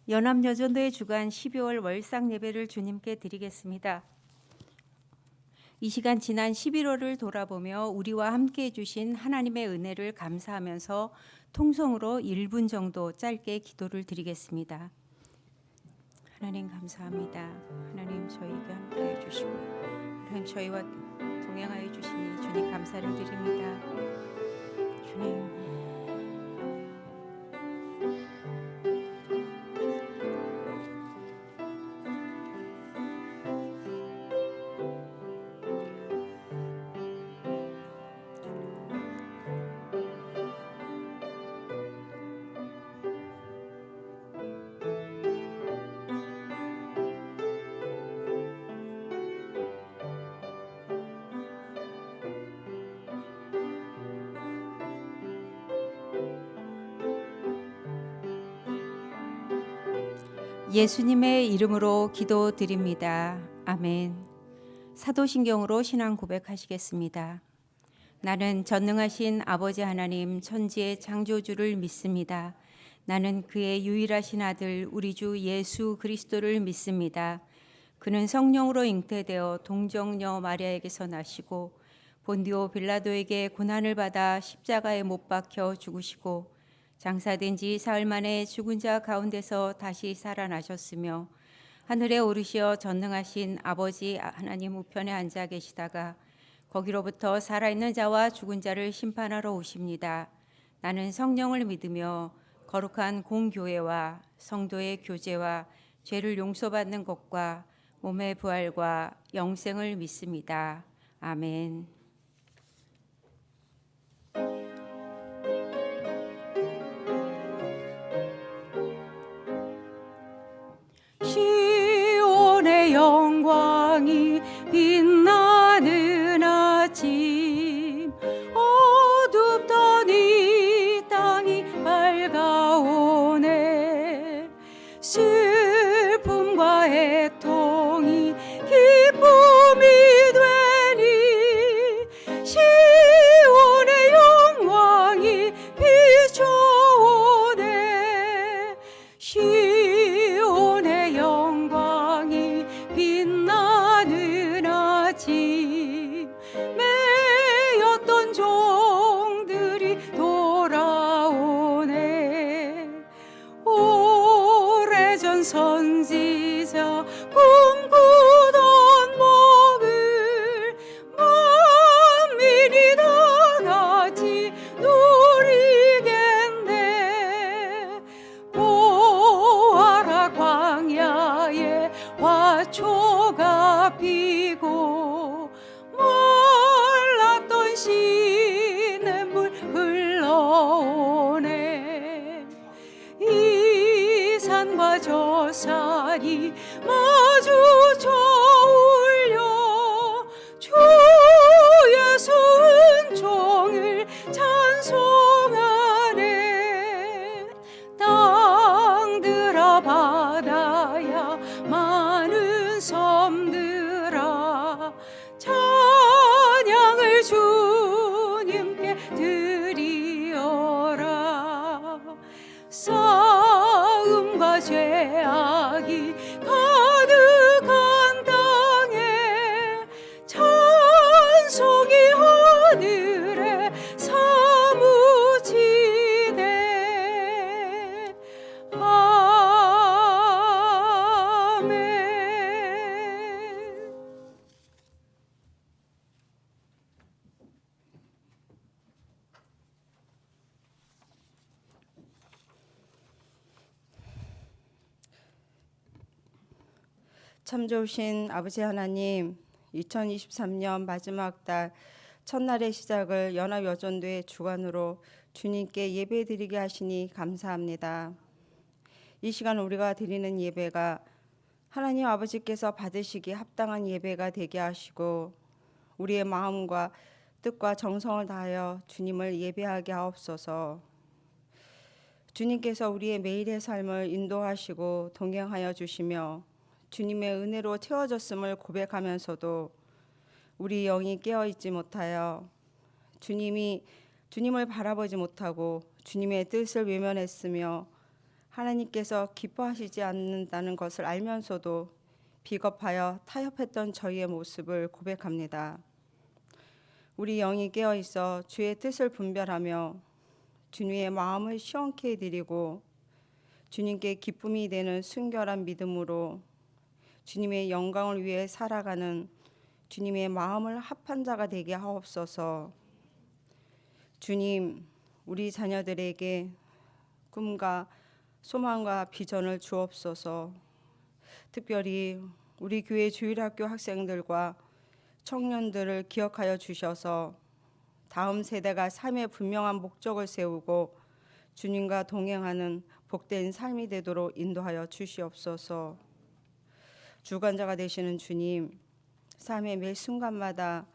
연합여전도의 주간 12월 월상 예배를 주님께 드리겠습니다. 이 시간 지난 11월을 돌아보며 우리와 함께 해주신 하나님의 은혜를 감사하면서 통성으로 1분 정도 짧게 기도를 드리겠습니다. 하나님 감사합니다. 하나님 저희에게 함께 해주시고 하나님 저희와 동행하여 주시니 주님 감사를 드립니다. 주님 예수님의 이름으로 기도드립니다. 아멘. 사도신경으로 신앙 고백하시겠습니다. 나는 전능하신 아버지 하나님 천지의 창조주를 믿습니다. 나는 그의 유일하신 아들 우리 주 예수 그리스도를 믿습니다. 그는 성령으로 잉태되어 동정녀 마리아에게서 나시고 본디오 빌라도에게 고난을 받아 십자가에 못 박혀 죽으시고 장사된 지 사흘 만에 죽은 자 가운데서 다시 살아나셨으며 하늘에 오르시어 전능하신 아버지 하나님 우편에 앉아 계시다가 거기로부터 살아있는 자와 죽은 자를 심판하러 오십니다. 나는 성령을 믿으며 거룩한 공교회와 성도의 교제와 죄를 용서받는 것과 몸의 부활과 영생을 믿습니다. 아멘. 시온의 영광이 빛나는 아침 어둡던 이 땅이 밝아오네. 슬픔과 애통이 기쁨이 되니 시온의 영광이 비춰오네. 시온의 영광이 빛나는 아침 매였던 종들이 돌아오네. 오래전 선지자 꿈꾸던 목을 만민이 다 같이 누리겠네. 보아라 광야에 화초가 피고 말랐던 시냇물 흘러오네. 이 산과 저 산이 마주쳐 울려 주 예수 은총을 찬송하네. 땅들아 바다야 많은 섬들아 찬양을 주님께 드리어라. 싸움과 죄악이 가득한 땅에 찬송이 하늘에 사무치네. 아멘. 참 좋으신 아버지 하나님, 2023년 마지막 달 첫날의 시작을 연합여전도의 주관으로 주님께 예배드리게 하시니 감사합니다. 이 시간 우리가 드리는 예배가 하나님 아버지께서 받으시기 합당한 예배가 되게 하시고 우리의 마음과 뜻과 정성을 다하여 주님을 예배하게 하옵소서. 주님께서 우리의 매일의 삶을 인도하시고 동행하여 주시며 주님의 은혜로 채워졌음을 고백하면서도 우리 영이 깨어있지 못하여 주님을 바라보지 못하고 주님의 뜻을 외면했으며 하나님께서 기뻐하시지 않는다는 것을 알면서도 비겁하여 타협했던 저희의 모습을 고백합니다. 우리 영이 깨어 있어 주의 뜻을 분별하며 주님의 마음을 시원케 해드리고 주님께 기쁨이 되는 순결한 믿음으로 주님의 영광을 위해 살아가는 주님의 마음을 합한 자가 되게 하옵소서. 주님, 우리 자녀들에게 꿈과 소망과 비전을 주옵소서. 특별히 우리 교회 주일학교 학생들과 청년들을 기억하여 주셔서 다음 세대가 삶의 분명한 목적을 세우고 주님과 동행하는 복된 삶이 되도록 인도하여 주시옵소서. 주관자가 되시는 주님, 삶의 매 순간마다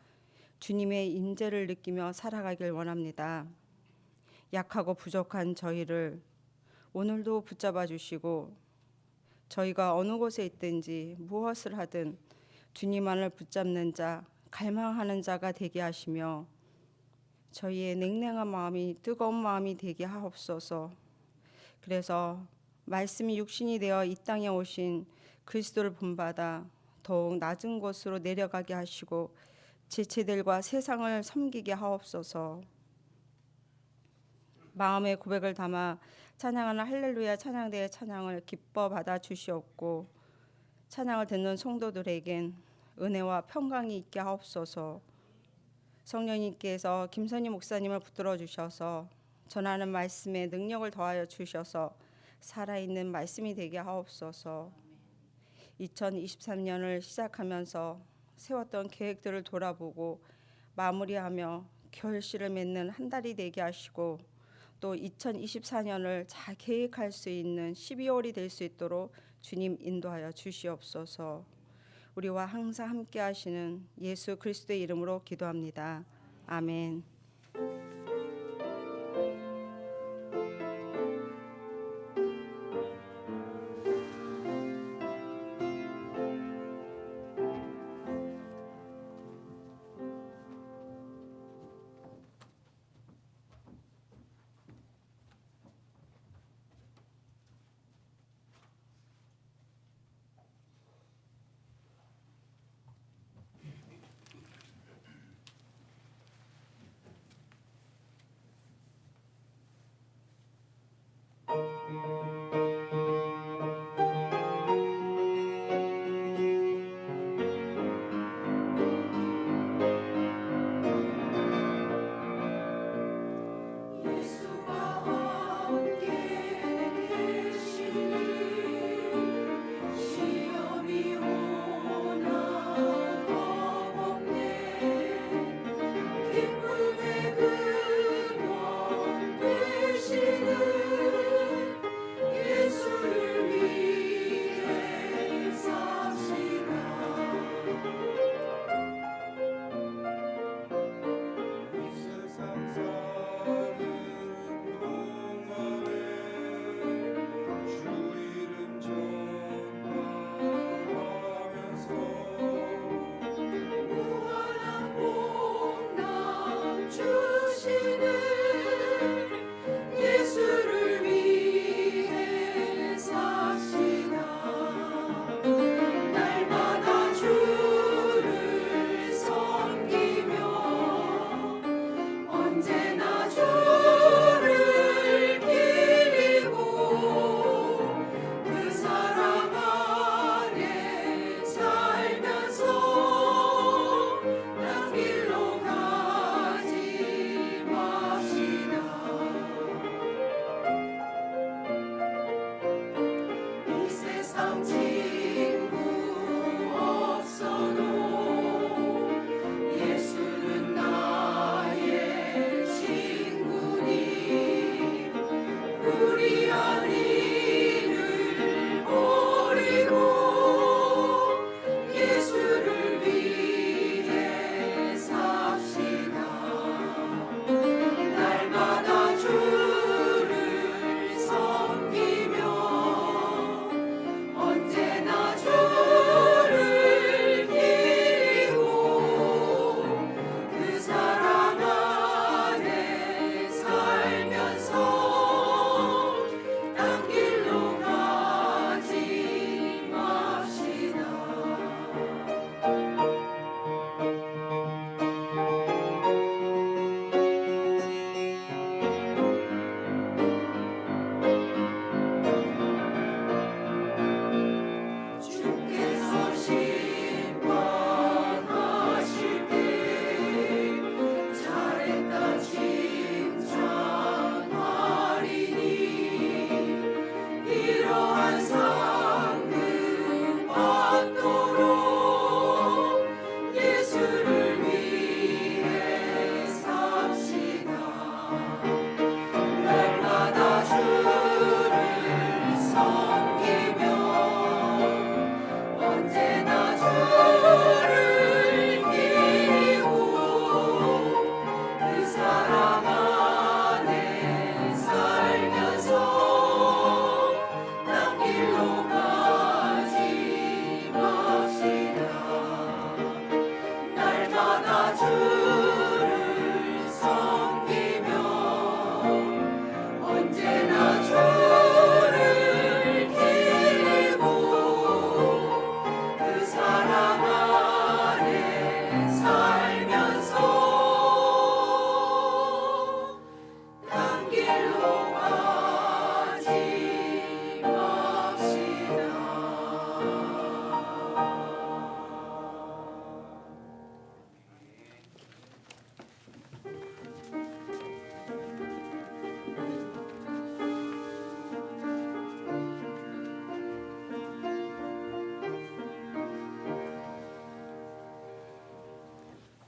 주님의 임재를 느끼며 살아가길 원합니다. 약하고 부족한 저희를 오늘도 붙잡아 주시고 저희가 어느 곳에 있든지 무엇을 하든 주님만을 붙잡는 자, 갈망하는 자가 되게 하시며 저희의 냉랭한 마음이 뜨거운 마음이 되게 하옵소서. 그래서 말씀이 육신이 되어 이 땅에 오신 그리스도를 본받아 더욱 낮은 곳으로 내려가게 하시고 지체들과 세상을 섬기게 하옵소서. 마음의 고백을 담아 찬양하는 할렐루야 찬양대의 찬양을 기뻐 받아 주시옵고 찬양을 듣는 성도들에겐 은혜와 평강이 있게 하옵소서. 성령님께서 김선희 목사님을 붙들어 주셔서 전하는 말씀에 능력을 더하여 주셔서 살아있는 말씀이 되게 하옵소서. 2023년을 시작하면서 세웠던 계획들을 돌아보고 마무리하며 결실을 맺는 한 달이 되게 하시고 또 2024년을 잘 계획할 수 있는 12월이 될 수 있도록 주님 인도하여 주시옵소서. 우리와 항상 함께 하시는 예수 그리스도의 이름으로 기도합니다. 아멘.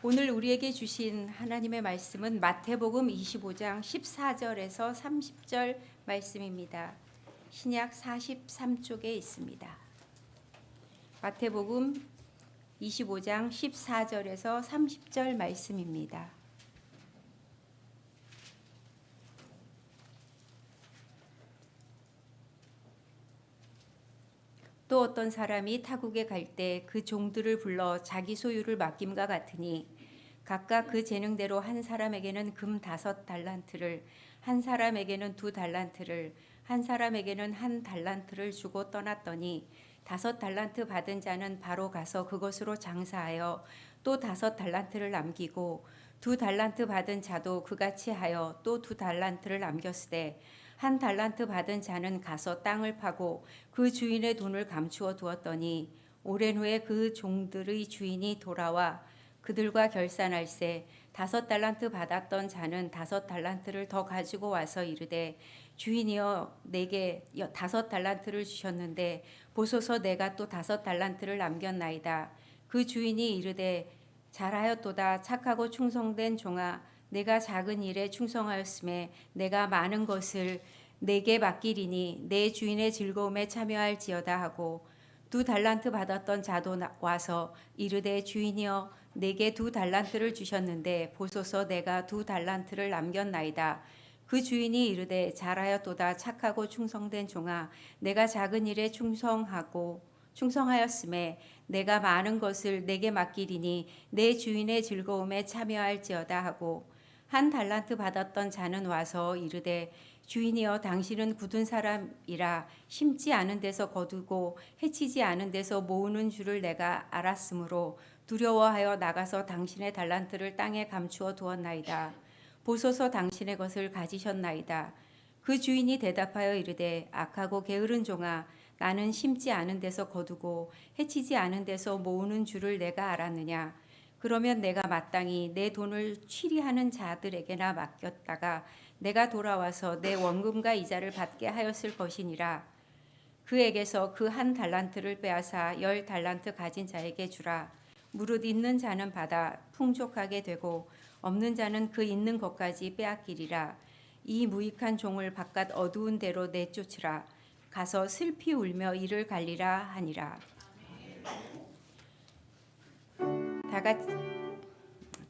오늘 우리에게 주신 하나님의 말씀은 마태복음 25장 14절에서 30절 말씀입니다. 신약 43쪽에 있습니다. 마태복음 25장 14절에서 30절 말씀입니다. 또 어떤 사람이 타국에 갈 때 그 종들을 불러 자기 소유를 맡김과 같으니 각각 그 재능대로 한 사람에게는 금 5달란트를, 한 사람에게는 2달란트를, 한 사람에게는 1달란트를 주고 떠났더니 5달란트 받은 자는 바로 가서 그것으로 장사하여 또 5달란트를 남기고 2달란트 받은 자도 그같이 하여 또 2달란트를 남겼으되 1달란트 받은 자는 가서 땅을 파고 그 주인의 돈을 감추어 두었더니 오랜 후에 그 종들의 주인이 돌아와 그들과 결산할세 5달란트 받았던 자는 5달란트를 더 가지고 와서 이르되 주인이여 내게 5달란트를 주셨는데 보소서 내가 또 5달란트를 남겼나이다. 그 주인이 이르되 잘하였도다 착하고 충성된 종아 내가 작은 일에 충성하였음에 내가 많은 것을 내게 맡기리니 내 주인의 즐거움에 참여할지어다 하고 2달란트 받았던 자도 와서 이르되 주인이여 내게 2달란트를 주셨는데 보소서 내가 2달란트를 남겼나이다. 그 주인이 이르되 잘하였도다 착하고 충성된 종아 내가 작은 일에 충성하였음에 내가 많은 것을 내게 맡기리니 내 주인의 즐거움에 참여할지어다 하고 1달란트 받았던 자는 와서 이르되 주인이여 당신은 굳은 사람이라 심지 않은 데서 거두고 해치지 않은 데서 모으는 줄을 내가 알았으므로 두려워하여 나가서 당신의 달란트를 땅에 감추어 두었나이다. 보소서 당신의 것을 가지셨나이다. 그 주인이 대답하여 이르되 악하고 게으른 종아 나는 심지 않은 데서 거두고 해치지 않은 데서 모으는 줄을 내가 알았느냐. 그러면 내가 마땅히 내 돈을 취리하는 자들에게나 맡겼다가 내가 돌아와서 내 원금과 이자를 받게 하였을 것이니라. 그에게서 그 1달란트를 빼앗아 10달란트 가진 자에게 주라. 무릇 있는 자는 받아 풍족하게 되고 없는 자는 그 있는 것까지 빼앗기리라. 이 무익한 종을 바깥 어두운 데로 내쫓으라. 가서 슬피 울며 이를 갈리라 하니라.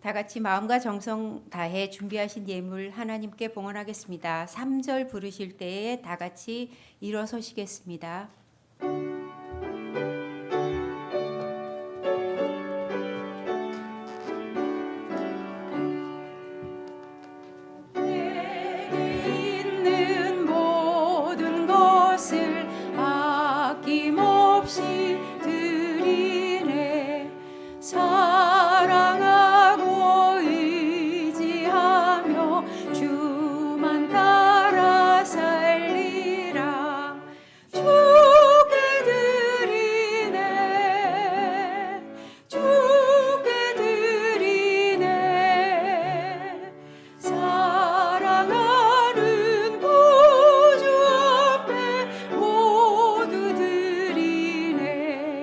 다 같이 마음과 정성 다해 준비하신 예물 하나님께 봉헌하겠습니다. 3절 부르실 때에 다 같이 일어서시겠습니다. 내게 있는 모든 것을 아낌없이 드리네. 사랑하고 의지하며 주만 따라 살리라. 주께 드리네. 주께 드리네. 사랑하는 구주 앞에 모두 드리네.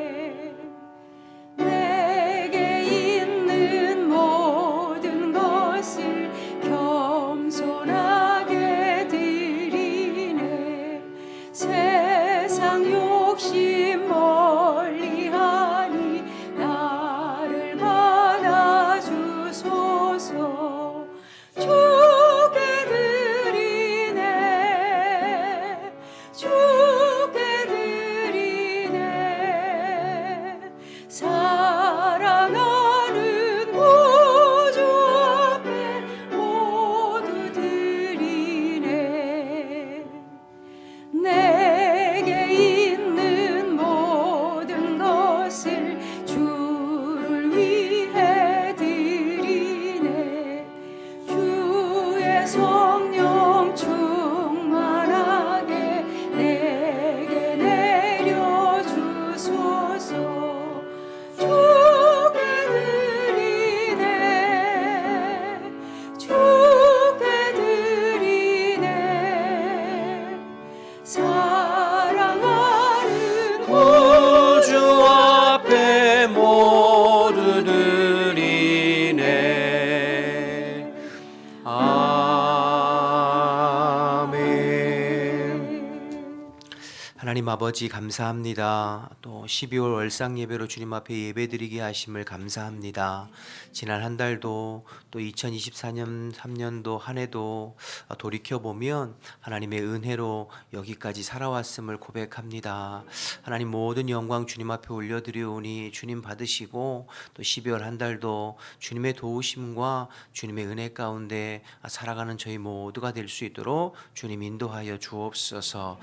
아버지 감사합니다. 또 12월 월상 예배로 주님 앞에 예배드리게 하심을 감사합니다. 지난 한 달도 또 2024년 3년도 한 해도 돌이켜 보면 하나님의 은혜로 여기까지 살아왔음을 고백합니다. 하나님 모든 영광 주님 앞에 올려드리오니 주님 받으시고 또 12월 한 달도 주님의 도우심과 주님의 은혜 가운데 살아가는 저희 모두가 될 수 있도록 주님 인도하여 주옵소서.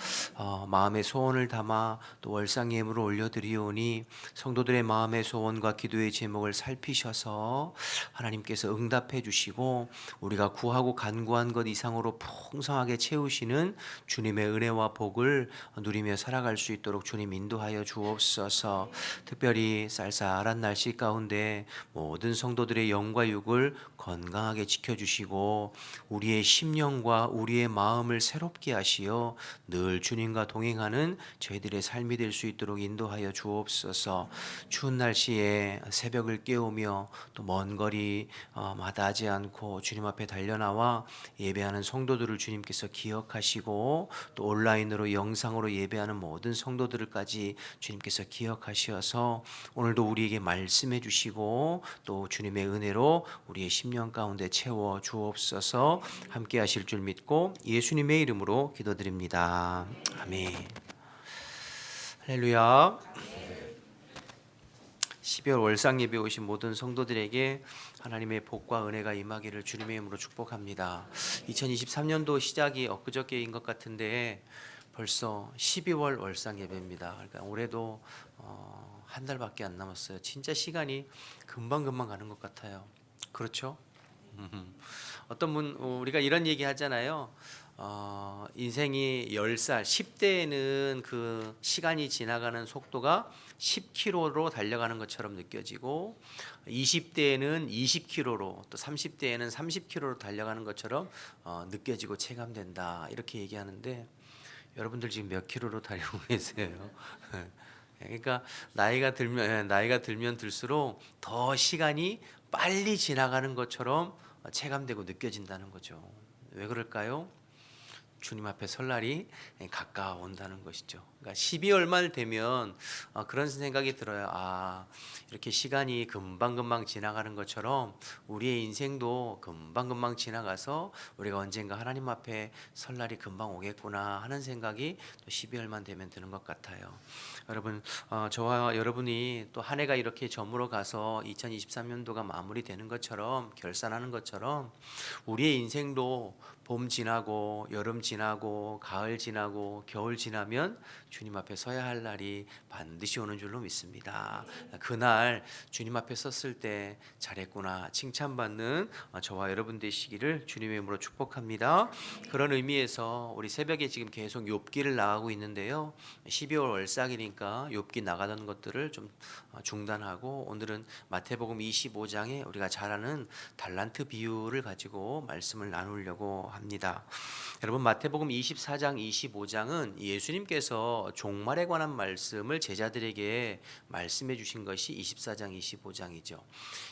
마음의 소원을 담아 또 월상 예물을 올려드리오니 성도들의 마음의 소원과 기도의 제목을 살피셔서 하나님께서 응답해 주시고 우리가 구하고 간구한 것 이상으로 풍성하게 채우시는 주님의 은혜와 복을 누리며 살아갈 수 있도록 주님 인도하여 주옵소서. 특별히 쌀쌀한 날씨 가운데 모든 성도들의 영과 육을 건강하게 지켜주시고 우리의 심령과 우리의 마음을 새롭게 하시어 늘 주님과 동행하는 저희들의 삶이 될 수 있도록 인도하여 주옵소서. 추운 날씨에 새벽을 깨우며 또 먼 거리 마다하지 않고 주님 앞에 달려나와 예배하는 성도들을 주님께서 기억하시고 또 온라인으로 영상으로 예배하는 모든 성도들까지 주님께서 기억하셔서 오늘도 우리에게 말씀해 주시고 또 주님의 은혜로 우리의 심령 가운데 채워 주옵소서. 함께 하실 줄 믿고 예수님의 이름으로 기도드립니다. 아멘. 할렐루야. 12월 월상 예배 오신 모든 성도들에게 하나님의 복과 은혜가 임하기를 주님의 이름으로 축복합니다. 2023년도 시작이 엊그저께인 것 같은데 벌써 12월 월상 예배입니다. 그러니까 올해도 한 달밖에 안 남았어요. 진짜 시간이 금방금방 가는 것 같아요. 그렇죠? 어떤 분 우리가 이런 얘기 하잖아요. 인생이 10살, 10대에는 그 시간이 지나가는 속도가 10km로 달려가는 것처럼 느껴지고 20대에는 20km로 또 30대에는 30km로 달려가는 것처럼 느껴지고 체감된다. 이렇게 얘기하는데 여러분들 지금 몇 킬로로 달리고 계세요? 그러니까 나이가 들면 들수록 더 시간이 빨리 지나가는 것처럼 체감되고 느껴진다는 거죠. 왜 그럴까요? 주님 앞에 설 날이 가까워온다는 것이죠. 그러니까 12월 말 되면 그런 생각이 들어요. 이렇게 시간이 금방금방 지나가는 것처럼 우리의 인생도 금방금방 지나가서 우리가 언젠가 하나님 앞에 설 날이 금방 오겠구나 하는 생각이 또 12월만 되면 드는 것 같아요. 여러분, 저와 여러분이 또 한 해가 이렇게 저물어 가서 2023년도가 마무리되는 것처럼 결산하는 것처럼 우리의 인생도 봄 지나고 여름 지나고 가을 지나고 겨울 지나면 주님 앞에 서야 할 날이 반드시 오는 줄로 믿습니다. 그날 주님 앞에 섰을 때 잘했구나 칭찬받는 저와 여러분 되시기를 주님의 이름으로 축복합니다. 그런 의미에서 우리 새벽에 지금 계속 욥기를 나가고 있는데요. 12월 월삭이니까 욥기 나가던 것들을 좀 중단하고 오늘은 마태복음 25장에 우리가 잘 아는 달란트 비유를 가지고 말씀을 나누려고 합니다. 여러분 마태복음 24장 25장은 예수님께서 종말에 관한 말씀을 제자들에게 말씀해 주신 것이 24장 25장이죠.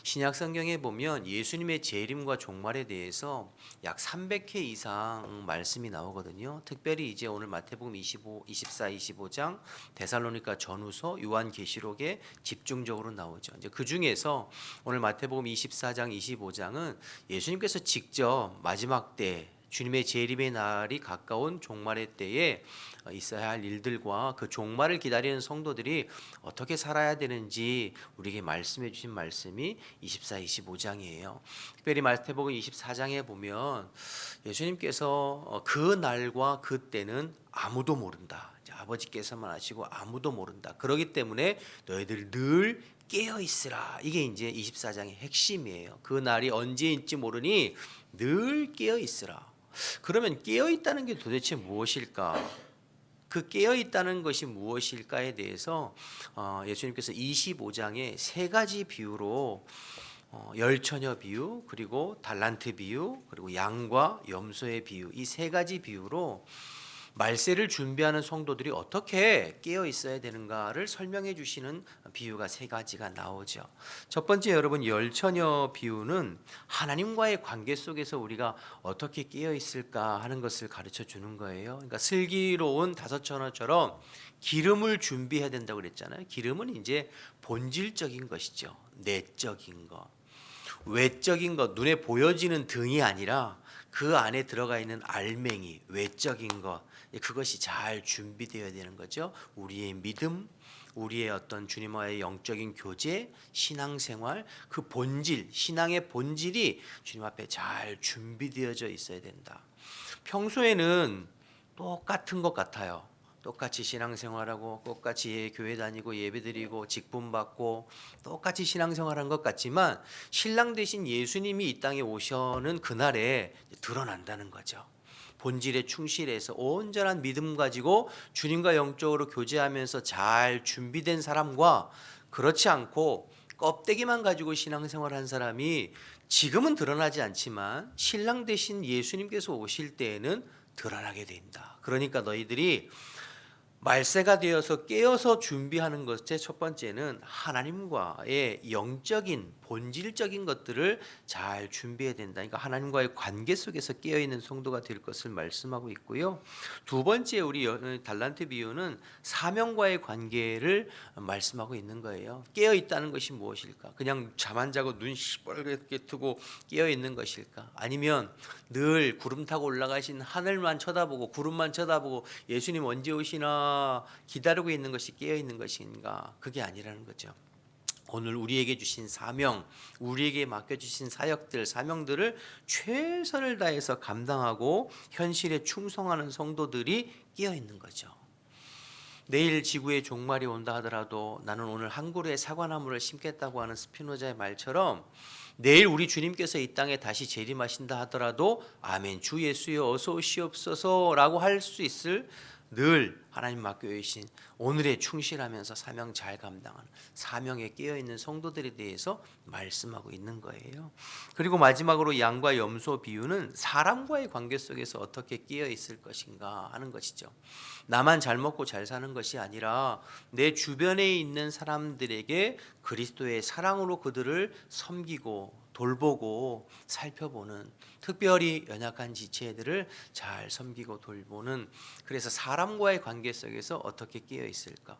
신약 성경에 보면 예수님의 재림과 종말에 대해서 약 300회 이상 말씀이 나오거든요. 특별히 이제 오늘 마태복음 25, 24, 25장 데살로니가 전후서 요한계시록에 집중적으로 나오죠. 이제 그 중에서 오늘 마태복음 24장 25장은 예수님께서 직접 마지막 때 주님의 재림의 날이 가까운 종말의 때에 있어야 할 일들과 그 종말을 기다리는 성도들이 어떻게 살아야 되는지 우리에게 말씀해 주신 말씀이 24, 25장이에요. 특별히 마태복음 24장에 보면 예수님께서 그 날과 그 때는 아무도 모른다. 아버지께서만 아시고 아무도 모른다. 그렇기 때문에 너희들 늘 깨어 있으라. 이게 이제 24장의 핵심이에요. 그 날이 언제인지 모르니 늘 깨어 있으라. 그러면 깨어 있다는 게 도대체 무엇일까? 그 깨어 있다는 것이 무엇일까에 대해서 예수님께서 25장에 세 가지 비유로 열처녀 비유, 그리고 달란트 비유, 그리고 양과 염소의 비유, 이 세 가지 비유로 말세를 준비하는 성도들이 어떻게 깨어 있어야 되는가를 설명해 주시는 비유가 세 가지가 나오죠. 첫 번째, 여러분, 열처녀 비유는 하나님과의 관계 속에서 우리가 어떻게 깨어 있을까 하는 것을 가르쳐 주는 거예요. 그러니까 슬기로운 다섯 처녀처럼 기름을 준비해야 된다고 그랬잖아요. 기름은 이제 본질적인 것이죠. 내적인 것. 외적인 것, 눈에 보여지는 등이 아니라 그 안에 들어가 있는 알맹이, 외적인 것, 그것이 잘 준비되어야 되는 거죠. 우리의 믿음, 우리의 어떤 주님과의 영적인 교제, 신앙생활, 그 본질, 신앙의 본질이 주님 앞에 잘 준비되어져 있어야 된다. 평소에는 똑같은 것 같아요. 똑같이 신앙생활하고 똑같이 교회 다니고 예배드리고 직분 받고 똑같이 신앙생활한 것 같지만 신랑 되신 예수님이 이 땅에 오셔는 그날에 드러난다는 거죠. 본질에 충실해서 온전한 믿음 가지고 주님과 영적으로 교제하면서 잘 준비된 사람과 그렇지 않고 껍데기만 가지고 신앙생활한 사람이 지금은 드러나지 않지만 신랑 되신 예수님께서 오실 때에는 드러나게 된다. 그러니까 너희들이 말세가 되어서 깨어서 준비하는 것의 첫 번째는 하나님과의 영적인 본질적인 것들을 잘 준비해야 된다. 그러니까 하나님과의 관계 속에서 깨어 있는 성도가 될 것을 말씀하고 있고요. 두 번째, 우리 달란트 비유는 사명과의 관계를 말씀하고 있는 거예요. 깨어 있다는 것이 무엇일까? 그냥 잠 안 자고 눈 시뻘겋게 뜨고 깨어 있는 것일까? 아니면 늘 구름 타고 올라가신 하늘만 쳐다보고 구름만 쳐다보고 예수님 언제 오시나 기다리고 있는 것이 깨어 있는 것인가? 그게 아니라는 거죠. 오늘 우리에게 주신 사명, 우리에게 맡겨주신 사역들, 사명들을 최선을 다해서 감당하고 현실에 충성하는 성도들이 깨어 있는 거죠. 내일 지구의 종말이 온다 하더라도 나는 오늘 한 그루의 사과나무를 심겠다고 하는 스피노자의 말처럼 내일 우리 주님께서 이 땅에 다시 재림하신다 하더라도 아멘 주 예수여 어서 오시옵소서라고 할 수 있을 늘 하나님 맡겨주신 오늘에 충실하면서 사명 잘 감당하는 사명에 깨어있는 성도들에 대해서 말씀하고 있는 거예요. 그리고 마지막으로 양과 염소 비유는 사람과의 관계 속에서 어떻게 깨어있을 것인가 하는 것이죠. 나만 잘 먹고 잘 사는 것이 아니라 내 주변에 있는 사람들에게 그리스도의 사랑으로 그들을 섬기고 돌보고 살펴보는, 특별히 연약한 지체들을 잘 섬기고 돌보는, 그래서 사람과의 관계 속에서 어떻게 깨어 있을까?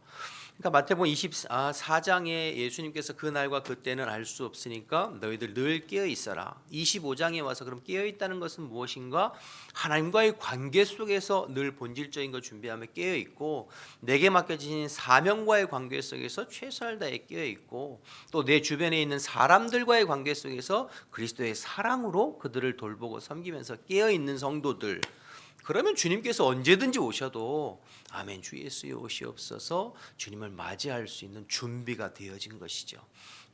그러니까 마태복음 24장에 예수님께서 그 날과 그때는 알 수 없으니까 너희들 늘 깨어 있어라. 25장에 와서 그럼 깨어 있다는 것은 무엇인가? 하나님과의 관계 속에서 늘 본질적인 걸 준비하며 깨어 있고, 내게 맡겨진 사명과의 관계 속에서 최선을 다해 깨어 있고, 또 내 주변에 있는 사람들과의 관계 속에서 그리스도의 사랑으로 그들을 돌보고 섬기면서 깨어 있는 성도들, 그러면 주님께서 언제든지 오셔도 아멘 주 예수여 오시옵소서 주님을 맞이할 수 있는 준비가 되어진 것이죠.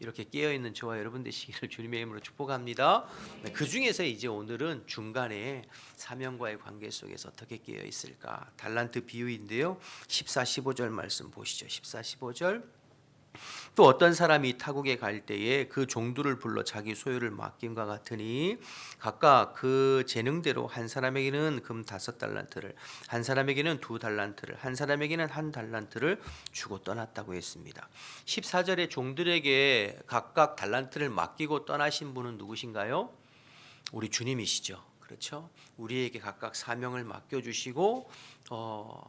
이렇게 깨어있는 저와 여러분 되시기를 주님의 이름으로 축복합니다. 그 중에서 이제 오늘은 중간에 사명과의 관계 속에서 어떻게 깨어있을까, 달란트 비유인데요. 14, 15절 말씀 보시죠. 14, 15절. 또 어떤 사람이 타국에 갈 때에 그 종들을 불러 자기 소유를 맡김과 같으니 각각 그 재능대로 한 사람에게는 금 5달란트를, 한 사람에게는 2달란트를, 한 사람에게는 1달란트를 주고 떠났다고 했습니다. 14절에 종들에게 각각 달란트를 맡기고 떠나신 분은 누구신가요? 우리 주님이시죠. 그렇죠? 우리에게 각각 사명을 맡겨주시고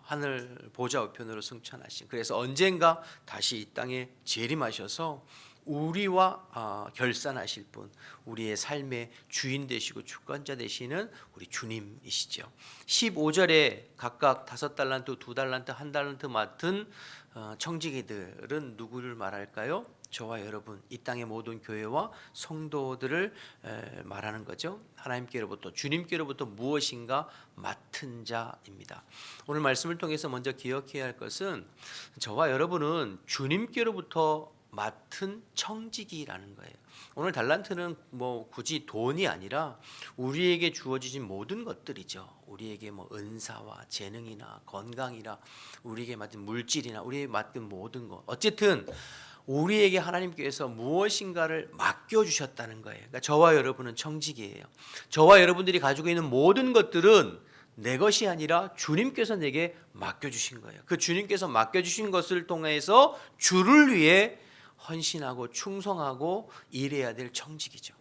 하늘 보좌 우편으로 승천하신, 그래서 언젠가 다시 이 땅에 재림하셔서 우리와 결산하실 분, 우리의 삶의 주인 되시고 주권자 되시는 우리 주님이시죠. 15절에 각각 5달란트, 2달란트, 1달란트 맡은 청지기들은 누구를 말할까요? 저와 여러분, 이 땅의 모든 교회와 성도들을 말하는 거죠. 하나님께로부터, 주님께로부터 무엇인가 맡은 자입니다. 오늘 말씀을 통해서 먼저 기억해야 할 것은 저와 여러분은 주님께로부터 맡은 청지기라는 거예요. 오늘 달란트는 뭐 굳이 돈이 아니라 우리에게 주어지신 모든 것들이죠. 우리에게 뭐 은사와 재능이나 건강이나 우리에게 맡은 물질이나 우리에게 맡은 모든 것, 어쨌든 우리에게 하나님께서 무엇인가를 맡겨주셨다는 거예요. 그러니까 저와 여러분은 청지기예요. 저와 여러분들이 가지고 있는 모든 것들은 내 것이 아니라 주님께서 내게 맡겨주신 거예요. 그 주님께서 맡겨주신 것을 통해서 주를 위해 헌신하고 충성하고 일해야 될 청지기죠.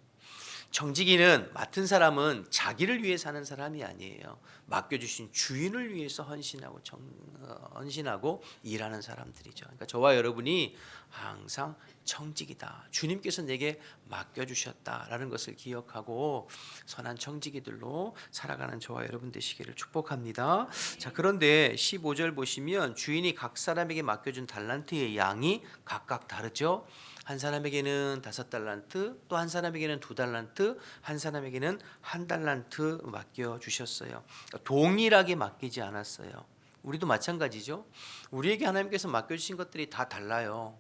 청지기는 맡은 사람은 자기를 위해 사는 사람이 아니에요. 맡겨주신 주인을 위해서 헌신하고 일하는 사람들이죠. 그러니까 저와 여러분이 항상 청지기다. 주님께서 내게 맡겨주셨다라는 것을 기억하고 선한 청지기들로 살아가는 저와 여러분 되시기를 축복합니다. 자, 그런데 15절 보시면 주인이 각 사람에게 맡겨준 달란트의 양이 각각 다르죠. 한 사람에게는 5달란트, 또 한 사람에게는 2달란트, 한 사람에게는 1달란트 맡겨주셨어요. 동일하게 맡기지 않았어요. 우리도 마찬가지죠. 우리에게 하나님께서 맡겨주신 것들이 다 달라요.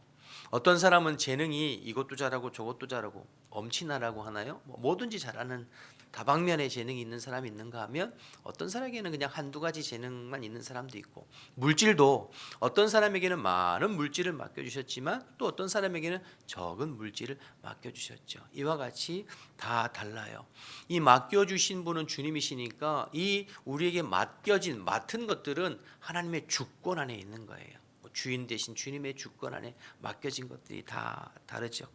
어떤 사람은 재능이 이것도 잘하고 저것도 잘하고 엄친아라고 하나요? 뭐든지 잘하는 다방면의 재능이 있는 사람이 있는가 하면 어떤 사람에게는 그냥 한두 가지 재능만 있는 사람도 있고, 물질도 어떤 사람에게는 많은 물질을 맡겨주셨지만 또 어떤 사람에게는 적은 물질을 맡겨주셨죠. 이와 같이 다 달라요. 이 맡겨주신 분은 주님이시니까 이 우리에게 맡은 것들은 하나님의 주권 안에 있는 거예요. 주인 대신 주님의 주권 안에 맡겨진 것들이 다 다르죠.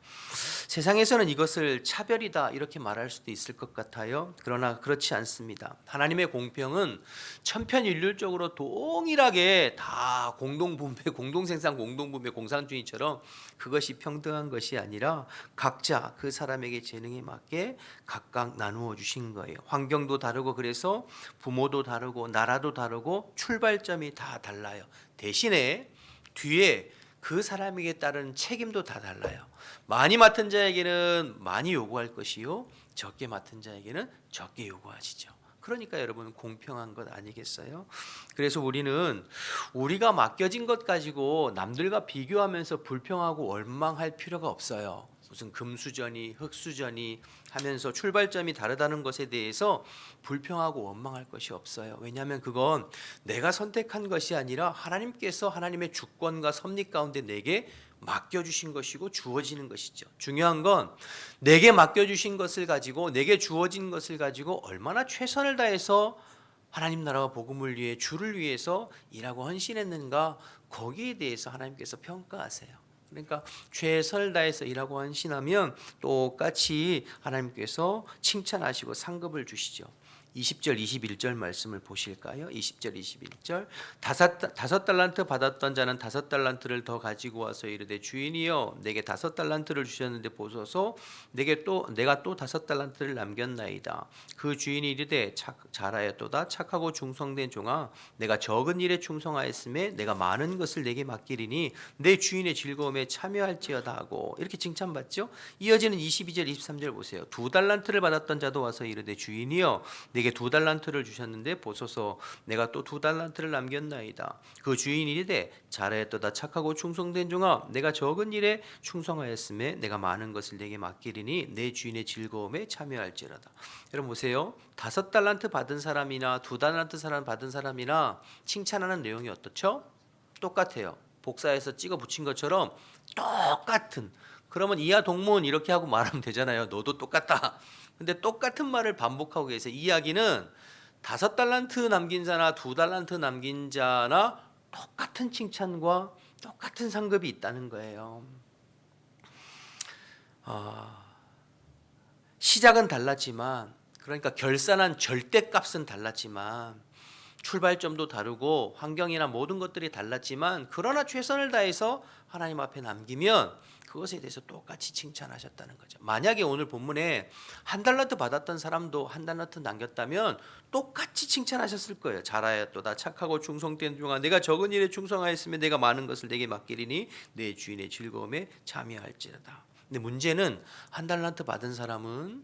세상에서는 이것을 차별이다 이렇게 말할 수도 있을 것 같아요. 그러나 그렇지 않습니다. 하나님의 공평은 천편일률적으로 동일하게 다 공동분배, 공동생산, 공동분배, 공산주의처럼 그것이 평등한 것이 아니라 각자 그 사람에게 재능에 맞게 각각 나누어 주신 거예요. 환경도 다르고 그래서 부모도 다르고 나라도 다르고 출발점이 다 달라요. 대신에 뒤에 그 사람에게 따른 책임도 다 달라요. 많이 맡은 자에게는 많이 요구할 것이요, 적게 맡은 자에게는 적게 요구하시죠. 그러니까 여러분 공평한 것 아니겠어요? 그래서 우리는 우리가 맡겨진 것 가지고 남들과 비교하면서 불평하고 원망할 필요가 없어요. 무슨 금수저니 흙수저니 하면서 출발점이 다르다는 것에 대해서 불평하고 원망할 것이 없어요. 왜냐하면 그건 내가 선택한 것이 아니라 하나님께서 하나님의 주권과 섭리 가운데 내게 맡겨주신 것이고 주어지는 것이죠. 중요한 건 내게 맡겨주신 것을 가지고, 내게 주어진 것을 가지고 얼마나 최선을 다해서 하나님 나라와 복음을 위해 주를 위해서 일하고 헌신했는가, 거기에 대해서 하나님께서 평가하세요. 그러니까 최선을 다해서 일하고 헌신하면 똑같이 하나님께서 칭찬하시고 상급을 주시죠. 20절 21절 말씀을 보실까요? 20절 21절 다섯 달란트 받았던 자는 5달란트를 더 가지고 와서 이르되 주인이여 내게 5달란트를 주셨는데 보소서 내가 또 5달란트를 남겼나이다. 그 주인이 이르되 잘하였도다 착하고 충성된 종아 내가 적은 일에 충성하였음에 내가 많은 것을 내게 맡기리니 내 주인의 즐거움에 참여할지어다 하고 이렇게 칭찬받죠. 이어지는 22절 23절 보세요. 2달란트를 받았던 자도 와서 이르되 주인이여 내게 2달란트를 주셨는데 보소서 내가 또 2달란트를 남겼나이다. 그 주인이 이르되 잘하였도다 착하고 충성된 종아 내가 적은 일에 충성하였음에 내가 많은 것을 내게 맡기리니 내 주인의 즐거움에 참여할지라다. 여러분 보세요. 5달란트 받은 사람이나 2달란트 받은 사람이나 칭찬하는 내용이 어떻죠? 똑같아요. 복사해서 찍어 붙인 것처럼 똑같은. 그러면 이하 동문 이렇게 하고 말하면 되잖아요. 너도 똑같다. 근데 똑같은 말을 반복하고 계세요. 이야기는 5달란트 남긴 자나 2달란트 남긴 자나 똑같은 칭찬과 똑같은 상급이 있다는 거예요. 시작은 달랐지만, 그러니까 결산한 절대값은 달랐지만, 출발점도 다르고 환경이나 모든 것들이 달랐지만, 그러나 최선을 다해서 하나님 앞에 남기면 그것에 대해서 똑같이 칭찬하셨다는 거죠. 만약에 오늘 본문에 1달란트 받았던 사람도 1달란트 남겼다면 똑같이 칭찬하셨을 거예요. 잘하였도다 착하고 충성된 종아 내가 적은 일에 충성하였으면 내가 많은 것을 내게 맡기리니 내 주인의 즐거움에 참여할지어다. 근데 문제는 1달란트 받은 사람은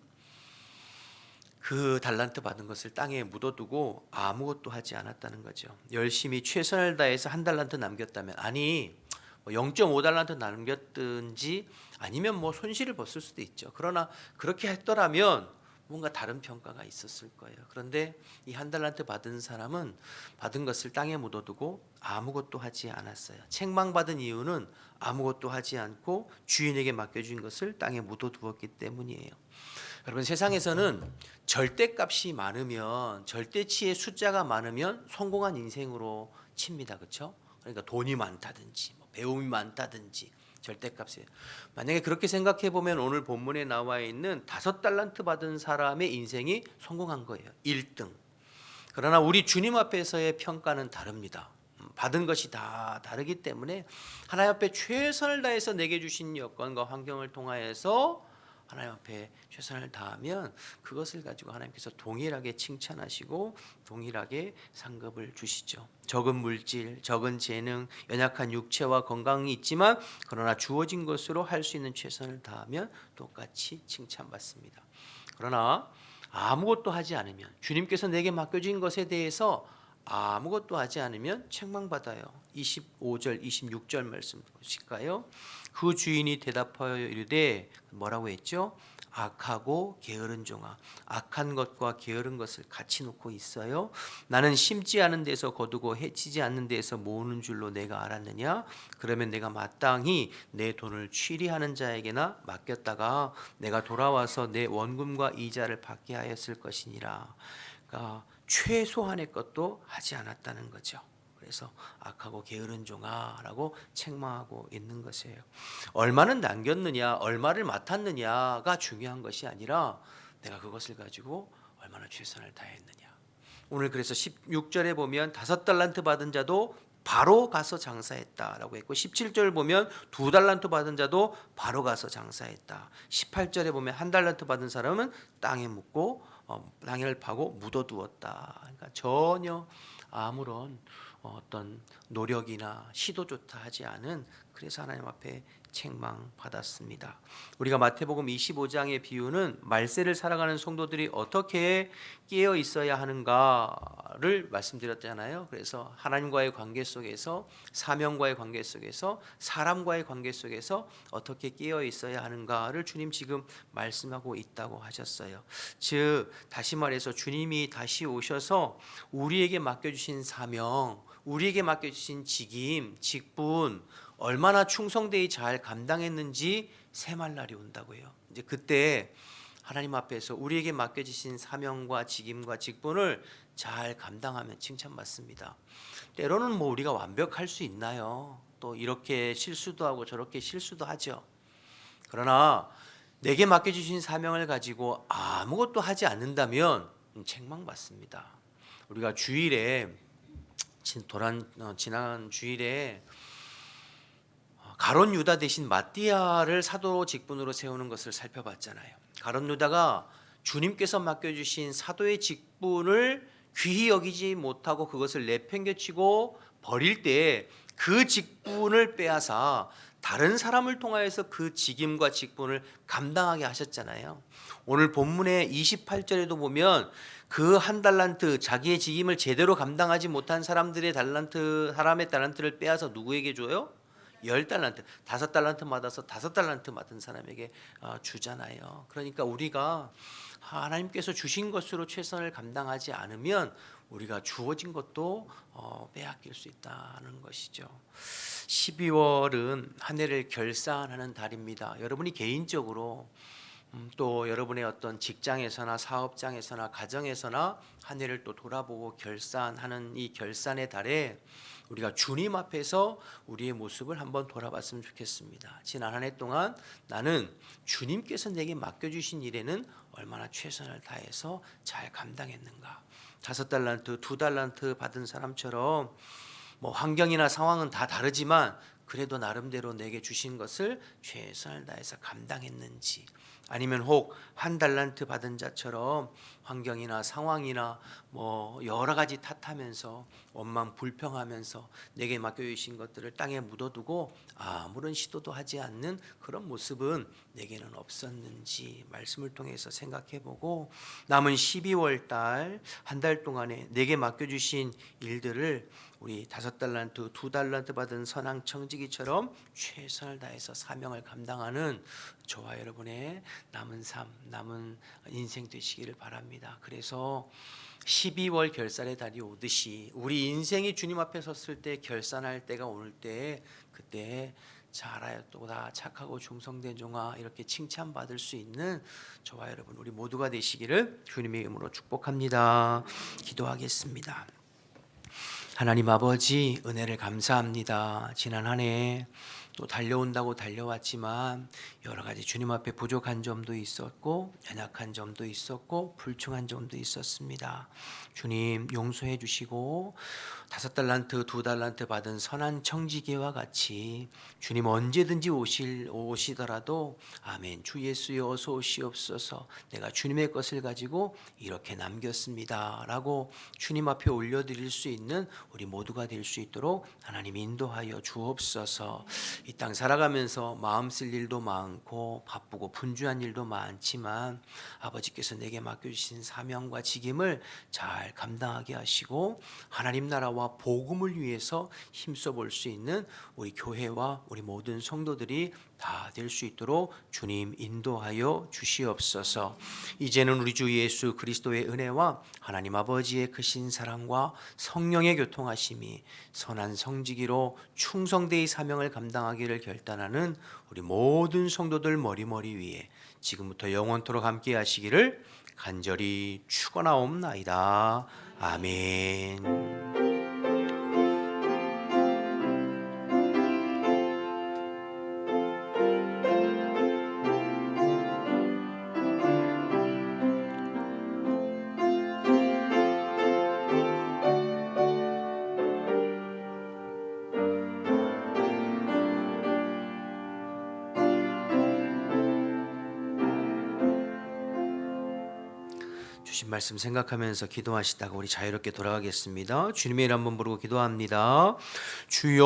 그 달란트 받은 것을 땅에 묻어두고 아무것도 하지 않았다는 거죠. 열심히 최선을 다해서 1달란트 남겼다면, 아니 0.5달란트 남겼든지 아니면 손실을 봤을 수도 있죠. 그러나 그렇게 했더라면 뭔가 다른 평가가 있었을 거예요. 그런데 이 1달란트 받은 사람은 받은 것을 땅에 묻어두고 아무것도 하지 않았어요. 책망받은 이유는 아무것도 하지 않고 주인에게 맡겨준 것을 땅에 묻어두었기 때문이에요. 여러분 세상에서는 절대값이 많으면 절대치의 숫자가 많으면 성공한 인생으로 칩니다. 그렇죠? 그러니까 돈이 많다든지 뭐 배움이 많다든지 절대값이에요. 만약에 그렇게 생각해 보면 오늘 본문에 나와 있는 5달란트 받은 사람의 인생이 성공한 거예요. 1등. 그러나 우리 주님 앞에서의 평가는 다릅니다. 받은 것이 다 다르기 때문에 하나님 앞에 최선을 다해서 내게 주신 여건과 환경을 통하여서 하나님 앞에 최선을 다하면 그것을 가지고 하나님께서 동일하게 칭찬하시고 동일하게 상급을 주시죠. 적은 물질, 적은 재능, 연약한 육체와 건강이 있지만 그러나 주어진 것으로 할 수 있는 최선을 다하면 똑같이 칭찬받습니다. 그러나 아무것도 하지 않으면 주님께서 내게 맡겨진 것에 대해서 아무것도 하지 않으면 책망받아요. 25절 26절 말씀 보실까요? 그 주인이 대답하여 이르되 뭐라고 했죠? 악하고 게으른 종아, 악한 것과 게으른 것을 같이 놓고 있어요. 나는 심지 않은 데서 거두고 해치지 않는 데서 모으는 줄로 내가 알았느냐? 그러면 내가 마땅히 내 돈을 취리하는 자에게나 맡겼다가 내가 돌아와서 내 원금과 이자를 받게 하였을 것이니라. 그러니까 최소한의 것도 하지 않았다는 거죠. 그래서 악하고 게으른 종아라고 책망하고 있는 것이에요. 얼마는 남겼느냐, 얼마를 맡았느냐가 중요한 것이 아니라 내가 그것을 가지고 얼마나 최선을 다했느냐. 오늘 그래서 16절에 보면 5달란트 받은 자도 바로 가서 장사했다라고 했고 17절 보면 2달란트 받은 자도 바로 가서 장사했다. 18절에 보면 1달란트 받은 사람은 땅에 묻고 땅을 파고 묻어두었다. 그러니까 전혀 아무런 어떤 노력이나 시도조차 하지 않은, 그래서 하나님 앞에 책망받았습니다. 우리가 마태복음 25장의 비유는 말세를 살아가는 성도들이 어떻게 깨어 있어야 하는가를 말씀드렸잖아요. 그래서 하나님과의 관계 속에서, 사명과의 관계 속에서, 사람과의 관계 속에서 어떻게 깨어 있어야 하는가를 주님 지금 말씀하고 있다고 하셨어요. 즉 다시 말해서 주님이 다시 오셔서 우리에게 맡겨주신 사명, 우리에게 맡겨주신 직임, 직분 얼마나 충성되이 잘 감당했는지 세말 날이 온다고요. 이제 그때 하나님 앞에서 우리에게 맡겨주신 사명과 직임과 직분을 잘 감당하면 칭찬받습니다. 때로는 뭐 우리가 완벽할 수 있나요? 또 이렇게 실수도 하고 저렇게 실수도 하죠. 그러나 내게 맡겨주신 사명을 가지고 아무것도 하지 않는다면 책망받습니다. 우리가 주일에 지난 주일에 가룟 유다 대신 마띠아를 사도 직분으로 세우는 것을 살펴봤잖아요. 가룟 유다가 주님께서 맡겨주신 사도의 직분을 귀히 여기지 못하고 그것을 내팽개치고 버릴 때 그 직분을 빼앗아 다른 사람을 통하여서 그 직임과 직분을 감당하게 하셨잖아요. 오늘 본문의 28절에도 보면 그 1달란트, 자기의 직임을 제대로 감당하지 못한 사람의 달란트를 빼앗아 누구에게 줘요? 10달란트, 5달란트 받아서 5달란트 받은 사람에게 주잖아요. 그러니까 우리가 하나님께서 주신 것으로 최선을 감당하지 않으면 우리가 주어진 것도 빼앗길 수 있다는 것이죠. 12월은 한 해를 결산하는 달입니다. 여러분이 개인적으로 또 여러분의 어떤 직장에서나 사업장에서나 가정에서나 한 해를 또 돌아보고 결산하는 이 결산의 달에 우리가 주님 앞에서 우리의 모습을 한번 돌아봤으면 좋겠습니다. 지난 한 해 동안 나는 주님께서 내게 맡겨주신 일에는 얼마나 최선을 다해서 잘 감당했는가. 5달란트, 2달란트 받은 사람처럼 뭐 환경이나 상황은 다 다르지만 그래도 나름대로 내게 주신 것을 최선을 다해서 감당했는지, 아니면 혹 1달란트 받은 자처럼 환경이나 상황이나 뭐 여러 가지 탓하면서 원망 불평하면서 내게 맡겨주신 것들을 땅에 묻어두고 아무런 시도도 하지 않는 그런 모습은 내게는 없었는지 말씀을 통해서 생각해보고 남은 12월 달 한 달 동안에 내게 맡겨주신 일들을 우리 5달란트, 2달란트 받은 선한 청지기처럼 최선을 다해서 사명을 감당하는 저와 여러분의 남은 삶, 남은 인생 되시기를 바랍니다. 그래서 12월 결산의 달이 오듯이 우리 인생이 주님 앞에 섰을 때 결산할 때가 올 때 그때 잘하였도다 착하고 충성된 종아 이렇게 칭찬받을 수 있는 저와 여러분 우리 모두가 되시기를 주님의 이름으로 축복합니다. 기도하겠습니다. 하나님 아버지 은혜를 감사합니다. 지난 한 해 또 달려온다고 달려왔지만 여러 가지 주님 앞에 부족한 점도 있었고 연약한 점도 있었고 불충한 점도 있었습니다. 주님 용서해 주시고 5달란트 2달란트 받은 선한 청지기와 같이 주님 언제든지 오시더라도 아멘 주 예수여 어서 오시옵소서 내가 주님의 것을 가지고 이렇게 남겼습니다 라고 주님 앞에 올려드릴 수 있는 우리 모두가 될 수 있도록 하나님 인도하여 주옵소서. 이 땅 살아가면서 마음 쓸 일도 많고 바쁘고 분주한 일도 많지만 아버지께서 내게 맡겨주신 사명과 직임을 잘 감당하게 하시고 하나님 나라와 복음을 위해서 힘써 볼 수 있는 우리 교회와 우리 모든 성도들이 다 될 수 있도록 주님 인도하여 주시옵소서. 이제는 우리 주 예수 그리스도의 은혜와 하나님 아버지의 크신 사랑과 성령의 교통하심이 선한 성지기로 충성되이 사명을 감당하기를 결단하는 우리 모든 성도들 머리머리 위에 지금부터 영원토록 함께 하시기를 간절히 축원하옵나이다. 아멘. 주신 말씀 생각하면서 기도하시다가 우리 자유롭게 돌아가겠습니다. 주님의 이름 한번 부르고 기도합니다. 주여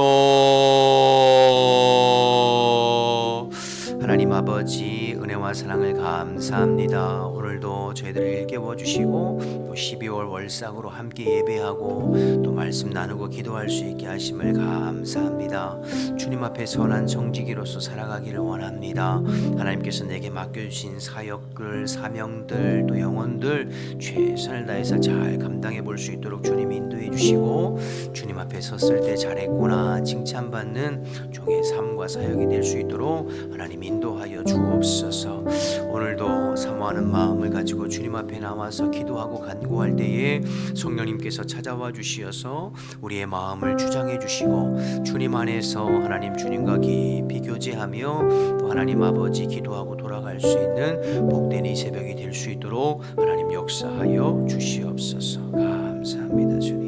하나님 아버지 은혜와 사랑을 감사합니다. 오늘도 저희들을 일깨워 주시고 또 12월 월삭으로 함께 예배하고 또 말씀 나누고 기도할 수 있게 하심을 감사합니다. 주님 앞에 선한 정직이로서 살아가기를 원합니다. 하나님께서 내게 맡겨주신 사역들 사명들 또 영혼들 최선을 다해서 잘 감당해 볼 수 있도록 주님 인도해 주시고 주님 앞에 섰을 때 잘했구나 칭찬받는 종의 삶과 사역이 될 수 있도록 하나님 인도하여 주옵소서. 오늘도 사모하는 마음을 가지고 주님 앞에 나와서 기도하고 간구할 때에 성령님께서 찾아와 주시어서 우리의 마음을 주장해 주시고 주님 안에서 하나님 주님과 깊이 교제하며 또 하나님 아버지 기도하고 돌아갈 수 있는 복된 이 새벽이 될 수 있도록 하나님 역사하여 주시옵소서. 감사합니다 주님.